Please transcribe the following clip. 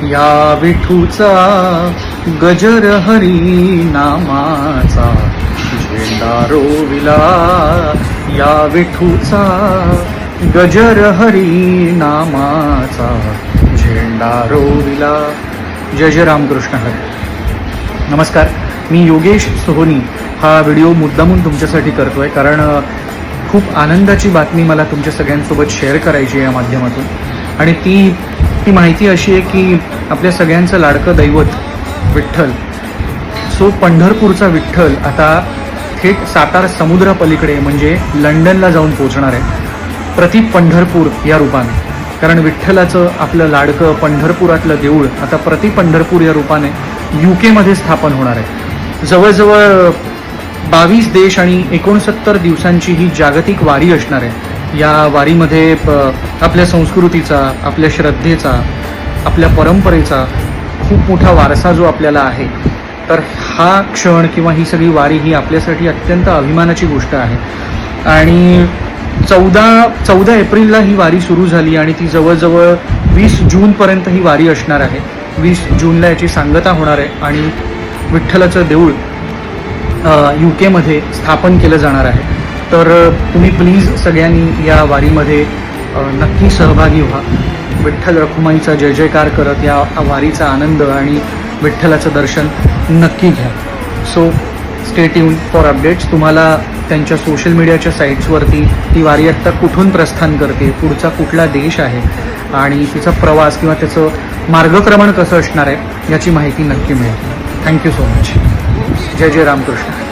या विठूचा गजर हरी नामाचा झेंडा रोविला. या विठूचा गजर हरी नामाचा झेंडा रोविला. जय जय रामकृष्ण हरी. नमस्कार, मी योगेश सोहोनी हा व्हिडिओ मुद्दामून तुमच्यासाठी करतोय, कारण खूप आनंदाची बातमी मला तुमच्या सगळ्यांसोबत शेअर करायची आहे या माध्यमातून. आणि ती माहिती अशी आहे की आपल्या सगळ्यांचं लाडकं दैवत विठ्ठल, सो पंढरपूरचा विठ्ठल आता थेट सातारा समुद्रापलीकडे म्हणजे लंडनला जाऊन पोहोचणार आहे, प्रति पंढरपूर या रूपाने. कारण विठ्ठलाचं आपलं लाडकं पंढरपुरातलं देऊळ आता प्रति पंढरपूर या रूपाने UK स्थापन होणार आहे. जवळजवळ 22 देश आणि 69 दिवसांची ही जागतिक वारी असणार आहे. या वारीमध्ये आपल्या संस्कृतीचा, आपल्या श्रद्धेचा, आपल्या परंपरेचा खूप मोठा वारसा जो आपल्याला आहे. तर हा क्षण किंवा ही सगळी वारी ही आपल्यासाठी अत्यंत अभिमानाची गोष्ट आहे. आणि 14 एप्रिलला ही वारी सुरू झाली आणि ती जवळजवळ 20 जूनपर्यंत ही वारी असणार आहे. 20 जूनला याची सांगता होणार आहे आणि विठ्ठलाचं देऊळ UK स्थापन केलं जाणार आहे. तर तुम्ही प्लीज सगळ्यांनी या वारीमध्ये नक्की सहभागी व्हा. विठ्ठल रखुमाईचा जय जयकार करत या वारीचा आनंद आणि विठ्ठलाचं दर्शन नक्की घ्या. So stay tune for updates. तुम्हाला त्यांच्या सोशल मीडियाच्या साईट्सवरती ती वारी आत्ता कुठून प्रस्थान करते, पुढचा कुठला देश आहे आणि तिचा प्रवास किंवा त्याचं मार्गक्रमण कसं असणार आहे याची माहिती नक्की मिळेल. Thank you so much. जय जय रामकृष्ण.